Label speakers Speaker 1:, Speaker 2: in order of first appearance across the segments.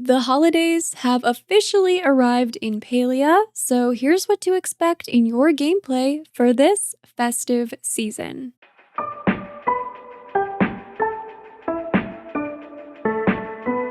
Speaker 1: The holidays have officially arrived in Palia, so here's what to expect in your gameplay for this festive season.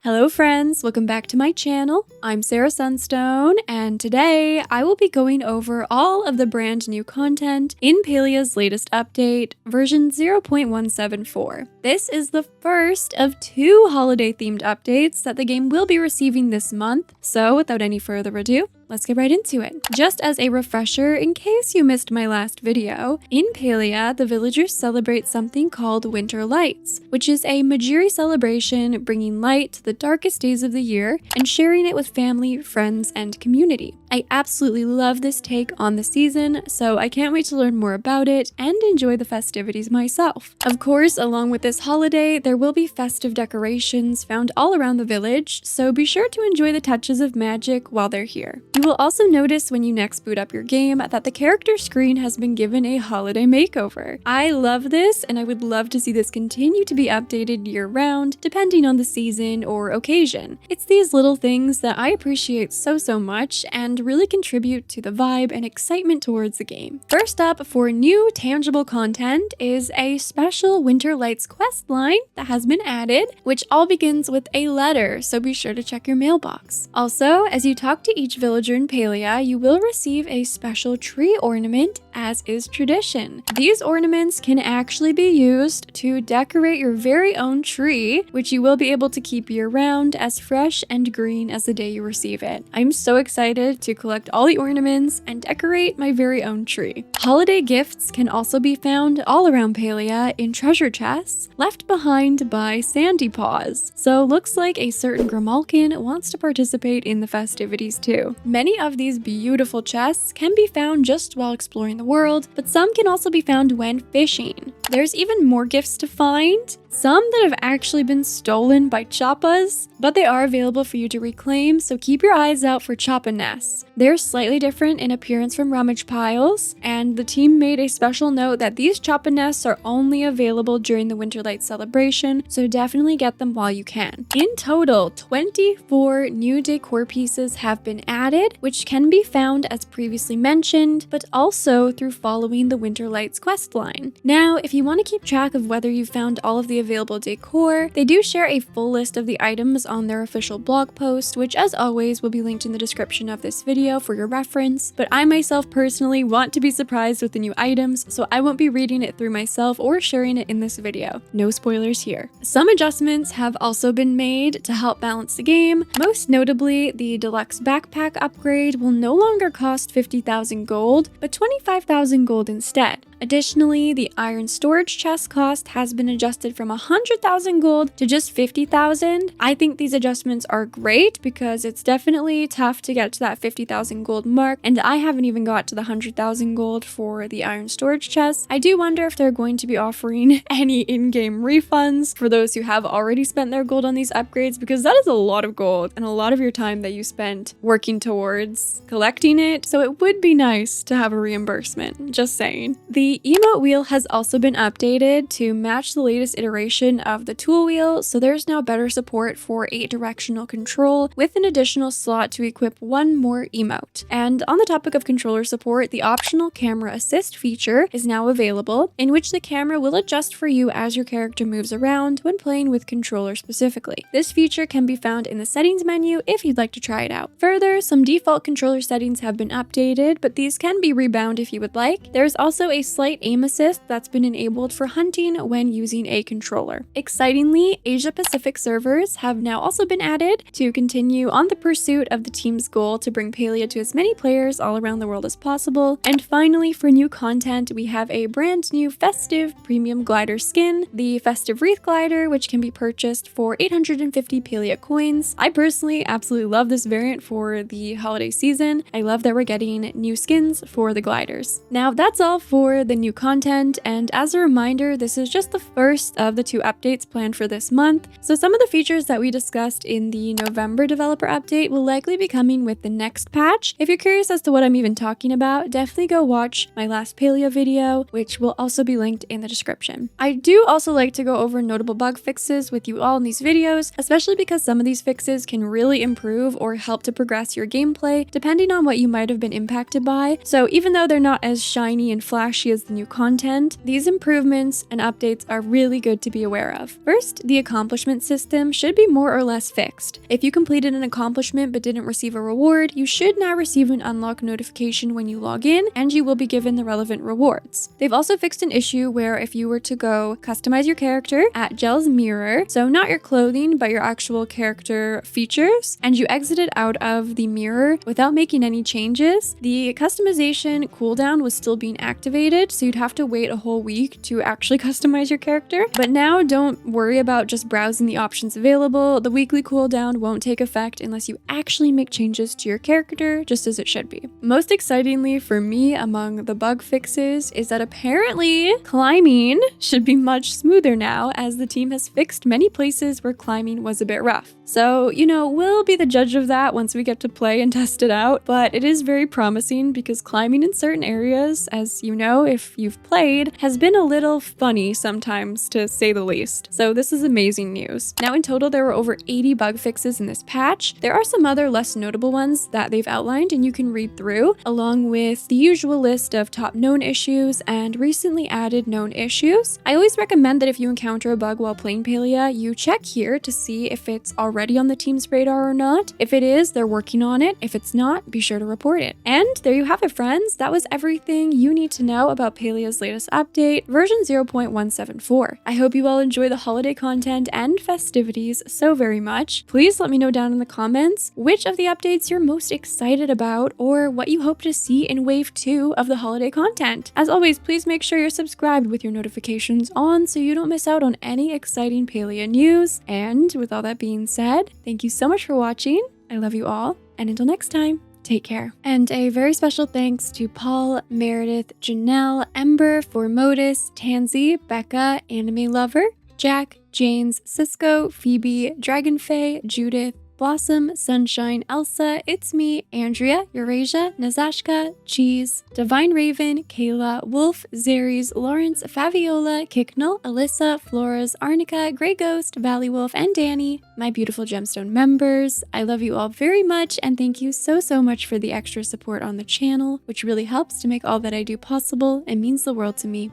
Speaker 1: Hello friends, welcome back to my channel. I'm Sarah Sunstone, and today I will be going over all of the brand new content in Palia's latest update, version 0.174. This is the first of 2 holiday-themed updates that the game will be receiving this month, so without any further ado, let's get right into it. Just as a refresher, in case you missed my last video, in Palia, the villagers celebrate something called Winterlights, which is a Majiri celebration bringing light to the darkest days of the year and sharing it with family, friends, and community. I absolutely love this take on the season, so I can't wait to learn more about it and enjoy the festivities myself. Of course, along with this holiday, there will be festive decorations found all around the village, so be sure to enjoy the touches of magic while they're here. You will also notice when you next boot up your game that the character screen has been given a holiday makeover. I love this, and I would love to see this continue to be updated year-round, depending on the season or occasion. It's these little things that I appreciate so much and really contribute to the vibe and excitement towards the game. First up for new tangible content is a special Winterlights questline that has been added, which all begins with a letter, so be sure to check your mailbox. Also, as you talk to each villager in Palia, you will receive a special tree ornament, as is tradition. These ornaments can actually be used to decorate your very own tree, which you will be able to keep year-round as fresh and green as the day you receive it. I'm so excited to collect all the ornaments and decorate my very own tree. Holiday gifts can also be found all around Palia in treasure chests left behind by Sandy Paws, so looks like a certain Grimalkin wants to participate in the festivities too. Many of these beautiful chests can be found just while exploring the world, but some can also be found when fishing. There's even more gifts to find, some that have actually been stolen by Choppas, but they are available for you to reclaim, so keep your eyes out for Choppa nests. They're slightly different in appearance from rummage piles, and the team made a special note that these Choppa nests are only available during the Winterlight celebration, so definitely get them while you can. In total, 24 new decor pieces have been added, which can be found as previously mentioned, but also through following the Winterlights questline. Now, if you want to keep track of whether you've found all of the available decor, they do share a full list of the items on their official blog post, which as always will be linked in the description of this video for your reference, but I myself personally want to be surprised with the new items, so I won't be reading it through myself or sharing it in this video. No spoilers here. Some adjustments have also been made to help balance the game. Most notably, the deluxe backpack upgrade will no longer cost 50,000 gold, but 25,000 gold instead. Additionally, the iron storage chest cost has been adjusted from 100,000 gold to just 50,000. I think these adjustments are great because it's definitely tough to get to that 50,000 gold mark, and I haven't even got to the 100,000 gold for the iron storage chest. I do wonder if they're going to be offering any in-game refunds for those who have already spent their gold on these upgrades, because that is a lot of gold and a lot of your time that you spent working towards collecting it, so it would be nice to have a reimbursement, just saying. The emote wheel has also been updated to match the latest iteration of the tool wheel, so there's now better support for 8-directional control with an additional slot to equip one more emote. And on the topic of controller support, the optional camera assist feature is now available, in which the camera will adjust for you as your character moves around when playing with controller specifically. This feature can be found in the settings menu if you'd like to try it out. Further, some default controller settings have been updated, but these can be rebound if you would like. There's also a slight aim assist that's been enabled for hunting when using a controller. Excitingly, Asia Pacific servers have now also been added to continue on the pursuit of the team's goal to bring Palia to as many players all around the world as possible. And finally, for new content, we have a brand new festive premium glider skin, the Festive Glider, which can be purchased for 850 Palia coins. I personally absolutely love this variant for the holiday season. I love that we're getting new skins for the gliders. Now, that's all for the new content, and as a reminder, this is just the first of the 2 updates planned for this month, so some of the features that we discussed in the November developer update will likely be coming with the next patch. If you're curious as to what I'm even talking about, definitely go watch my last Palia video, which will also be linked in the description. I do also like to go over notable bug fixes with you all in these videos, especially because some of these fixes can really improve or help to progress your gameplay depending on what you might have been impacted by. So even though they're not as shiny and flashy as the new content, these improvements and updates are really good to be aware of. First, the accomplishment system should be more or less fixed. If you completed an accomplishment but didn't receive a reward, you should now receive an unlock notification when you log in, and you will be given the relevant rewards. They've also fixed an issue where if you were to go customize your character at Gel's mirror, so not your clothing but your actual character features, and you exited out of the mirror without making any changes, the customization cooldown was still being activated, so you'd have to wait a whole week to actually customize your character. But now don't worry about just browsing the options available. The weekly cooldown won't take effect unless you actually make changes to your character, just as it should be. Most excitingly for me among the bug fixes is that apparently climbing should be much smoother now, as the team has fixed many places where climbing was a bit rough. So, we'll be the judge of that once we get to play and test it out, but it is very promising because climbing in certain areas, as you know if you've played, has been a little funny sometimes, to say the least. So this is amazing news. Now in total there were over 80 bug fixes in this patch. There are some other less notable ones that they've outlined and you can read through, along with the usual list of top known issues and recently added known issues. I always recommend that if you encounter a bug while playing Palia, you check here to see if it's already on the team's radar or not. If it is, they're working on it. If it's not, be sure to report it. And there you have it, friends. That was everything you need to know about Palia's latest update, version 0.174. I hope you all enjoy the holiday content and festivities so very much. Please let me know down in the comments which of the updates you're most excited about or what you hope to see in wave 2 of the holiday content. As always, please make sure you're subscribed with your notifications on so you don't miss out on any exciting Palia news. And with all that being said, thank you so much for watching. I love you all, and until next time, take care. And a very special thanks to Paul, Meredith, Janelle, Ember, Formodus, Tansy, Becca, Anime Lover, Jack, Janes, Cisco, Phoebe, Dragonfae, Judith, Blossom, Sunshine, Elsa, It's Me, Andrea, Eurasia, Nazashka, Cheese, Divine Raven, Kayla, Wolf, Zeres, Lawrence, Fabiola, Kicknell, Alyssa, Flores, Arnica, Grey Ghost, Valley Wolf, and Danny, my beautiful Gemstone members. I love you all very much, and thank you so much for the extra support on the channel, which really helps to make all that I do possible and means the world to me.